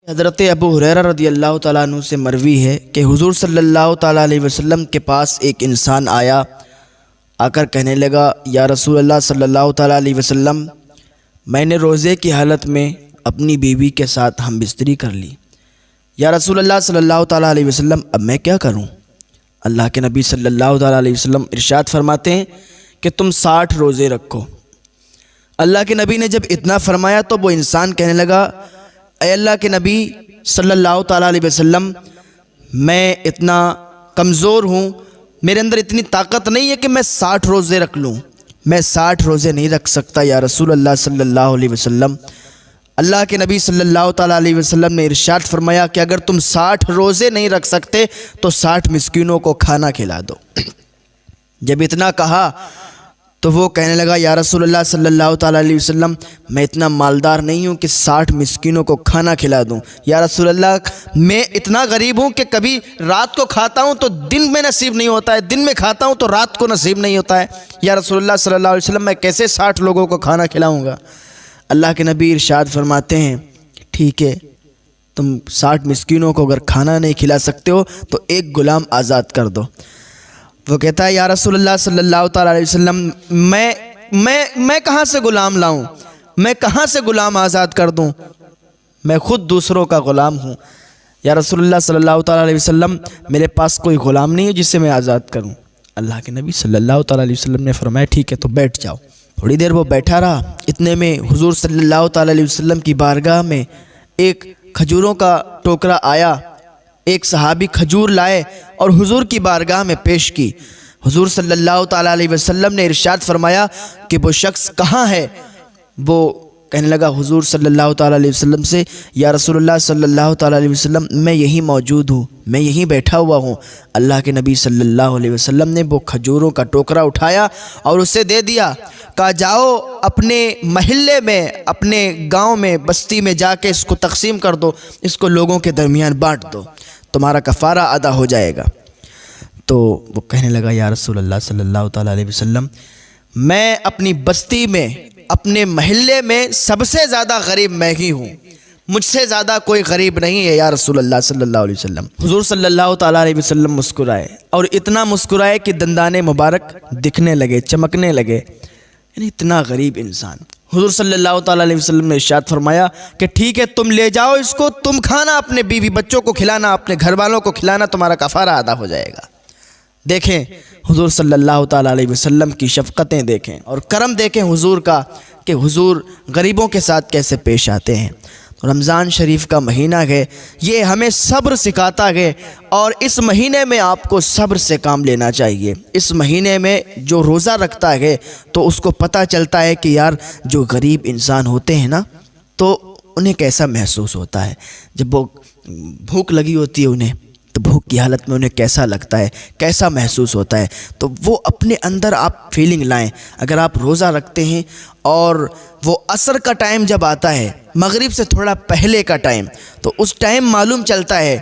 حضرت ابو ہریرہ رضی اللہ تعالیٰ عنہ سے مروی ہے کہ حضور صلی اللہ تعالیٰ علیہ وسلم کے پاس ایک انسان آیا، آ کر کہنے لگا، یا رسول اللہ صلی اللہ تعالیٰ علیہ وسلم، میں نے روزے کی حالت میں اپنی بیوی کے ساتھ ہم بستری کر لی۔ یا رسول اللہ صلی اللہ تعالیٰ علیہ وسلم، اب میں کیا کروں؟ اللہ کے نبی صلی اللہ تعالیٰ علیہ وسلم ارشاد فرماتے ہیں کہ تم 60 روزے رکھو۔ اللہ کے نبی نے جب اتنا فرمایا تو وہ انسان کہنے لگا، اے اللہ کے نبی صلی اللہ تعالیٰ علیہ وسلم، میں اتنا کمزور ہوں، میرے اندر اتنی طاقت نہیں ہے کہ میں 60 روزے رکھ لوں، میں 60 روزے نہیں رکھ سکتا یا رسول اللہ صلی اللہ علیہ وسلم۔ اللہ کے نبی صلی اللہ تعالیٰ علیہ وسلم نے ارشاد فرمایا کہ اگر تم 60 روزے نہیں رکھ سکتے تو 60 مسکینوں کو کھانا کھلا دو۔ جب اتنا کہا تو وہ کہنے لگا، یا رسول اللہ صلی اللہ تعالیٰ علیہ وسلم، میں اتنا مالدار نہیں ہوں کہ 60 مسکینوں کو کھانا کھلا دوں۔ یا رسول اللہ، میں اتنا غریب ہوں کہ کبھی رات کو کھاتا ہوں تو دن میں نصیب نہیں ہوتا ہے، دن میں کھاتا ہوں تو رات کو نصیب نہیں ہوتا ہے۔ یا رسول اللہ صلی اللہ علیہ وسلم، میں کیسے 60 لوگوں کو کھانا کھلاؤں گا؟ اللہ کے نبی ارشاد فرماتے ہیں، ٹھیک ہے، تم 60 مسکینوں کو اگر کھانا نہیں کھلا سکتے ہو تو ایک غلام آزاد کر دو۔ وہ کہتا ہے، یا رسول اللہ صلی اللہ تعالیٰ علیہ وسلم، میں کہاں سے غلام لاؤں؟ میں کہاں سے غلام آزاد کر دوں؟ میں خود دوسروں کا غلام ہوں۔ یا رسول اللہ صلی اللہ تعالیٰ علیہ وسلم، میرے پاس کوئی غلام نہیں ہے جسے میں آزاد کروں۔ اللہ کے نبی صلی اللہ تعالیٰ علیہ وسلم نے فرمایا، ٹھیک ہے، تو بیٹھ جاؤ۔ تھوڑی دیر وہ بیٹھا رہا، اتنے میں حضور صلی اللہ تعالیٰ علیہ وسلم کی بارگاہ میں ایک کھجوروں کا ٹوکرا آیا، ایک صحابی کھجور لائے اور حضور کی بارگاہ میں پیش کی۔ حضور صلی اللہ تعالیٰ علیہ وسلم نے ارشاد فرمایا کہ وہ شخص کہاں ہے؟ وہ کہنے لگا حضور صلی اللہ تعالیٰ علیہ وسلم سے، یا رسول اللہ صلی اللہ تعالیٰ علیہ وسلم، میں یہیں موجود ہوں، میں یہیں بیٹھا ہوا ہوں۔ اللہ کے نبی صلی اللہ علیہ وسلم نے وہ کھجوروں کا ٹوکرا اٹھایا اور اسے دے دیا، کہا جاؤ اپنے محلے میں، اپنے گاؤں میں، بستی میں جا کے اس کو تقسیم کر دو، اس کو لوگوں کے درمیان بانٹ دو، تمہارا کفارہ ادا ہو جائے گا۔ تو وہ کہنے لگا، یا رسول اللہ صلی اللہ تعالیٰ علیہ وسلم، میں اپنی بستی میں، اپنے محلے میں سب سے زیادہ غریب میں ہی ہوں، مجھ سے زیادہ کوئی غریب نہیں ہے یا رسول اللہ صلی اللہ علیہ وسلم۔ حضور صلی اللہ تعالیٰ علیہ وسلم مسکرائے، اور اتنا مسکرائے کہ دندان مبارک دکھنے لگے، چمکنے لگے، یعنی اتنا غریب انسان۔ حضور صلی اللہ تعالیٰ علیہ وسلم نے ارشاد فرمایا کہ ٹھیک ہے، تم لے جاؤ اس کو، تم کھانا، اپنے بیوی بچوں کو کھلانا، اپنے گھر والوں کو کھلانا، تمہارا کفارہ ادا ہو جائے گا۔ دیکھیں حضور صلی اللہ تعالیٰ علیہ وسلم کی شفقتیں دیکھیں اور کرم دیکھیں حضور کا، کہ حضور غریبوں کے ساتھ کیسے پیش آتے ہیں۔ رمضان شریف کا مہینہ ہے، یہ ہمیں صبر سکھاتا ہے، اور اس مہینے میں آپ کو صبر سے کام لینا چاہیے۔ اس مہینے میں جو روزہ رکھتا ہے تو اس کو پتہ چلتا ہے کہ یار جو غریب انسان ہوتے ہیں نا، تو انہیں کیسا محسوس ہوتا ہے، جب وہ بھوک لگی ہوتی ہے انہیں، تو بھوک کی حالت میں انہیں کیسا لگتا ہے، کیسا محسوس ہوتا ہے۔ تو وہ اپنے اندر آپ فیلنگ لائیں۔ اگر آپ روزہ رکھتے ہیں اور وہ عصر کا ٹائم جب آتا ہے، مغرب سے تھوڑا پہلے کا ٹائم، تو اس ٹائم معلوم چلتا ہے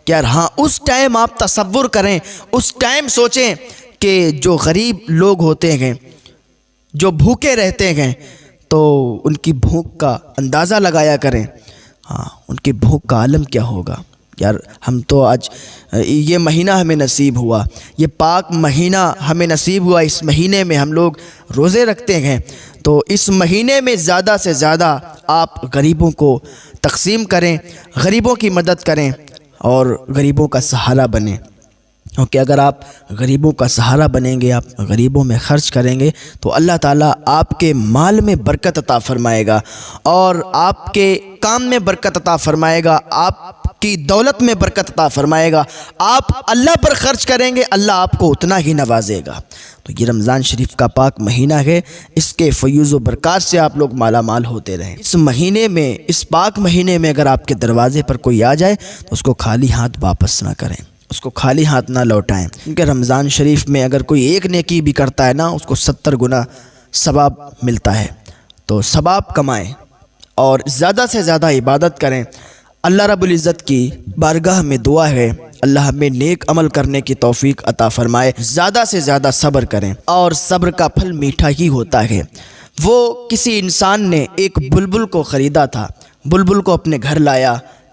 کہ یار ہاں، اس ٹائم آپ تصور کریں، اس ٹائم سوچیں کہ جو غریب لوگ ہوتے ہیں، جو بھوکے رہتے ہیں، تو ان کی بھوک کا اندازہ لگایا کریں۔ ہاں، ان کی بھوک کا عالم کیا ہوگا۔ یار ہم تو آج یہ مہینہ ہمیں نصیب ہوا، یہ پاک مہینہ ہمیں نصیب ہوا، اس مہینے میں ہم لوگ روزے رکھتے ہیں، تو اس مہینے میں زیادہ سے زیادہ آپ غریبوں کو تقسیم کریں، غریبوں کی مدد کریں اور غریبوں کا سہارا بنیں، کیونکہ اگر آپ غریبوں کا سہارا بنیں گے، آپ غریبوں میں خرچ کریں گے، تو اللہ تعالیٰ آپ کے مال میں برکت عطا فرمائے گا، اور آپ کے کام میں برکت عطا فرمائے گا، آپ کی دولت میں برکت عطا فرمائے گا۔ آپ اللہ پر خرچ کریں گے، اللہ آپ کو اتنا ہی نوازے گا۔ تو یہ رمضان شریف کا پاک مہینہ ہے، اس کے فیوز و برکات سے آپ لوگ مالا مال ہوتے رہیں۔ اس مہینے میں، اس پاک مہینے میں اگر آپ کے دروازے پر کوئی آ جائے تو اس کو خالی ہاتھ واپس نہ کریں، اس کو خالی ہاتھ نہ لوٹائیں، کیونکہ رمضان شریف میں اگر کوئی ایک نیکی بھی کرتا ہے نا، اس کو 70 گنا ثواب ملتا ہے۔ تو ثواب کمائیں اور زیادہ سے زیادہ عبادت کریں۔ اللہ رب العزت کی بارگاہ میں دعا ہے، اللہ ہمیں نیک عمل کرنے کی توفیق عطا فرمائے، زیادہ سے زیادہ صبر کریں، اور صبر کا پھل میٹھا ہی ہوتا ہے۔ وہ کسی انسان نے ایک بلبل کو خریدا تھا، بلبل کو اپنے گھر لایا،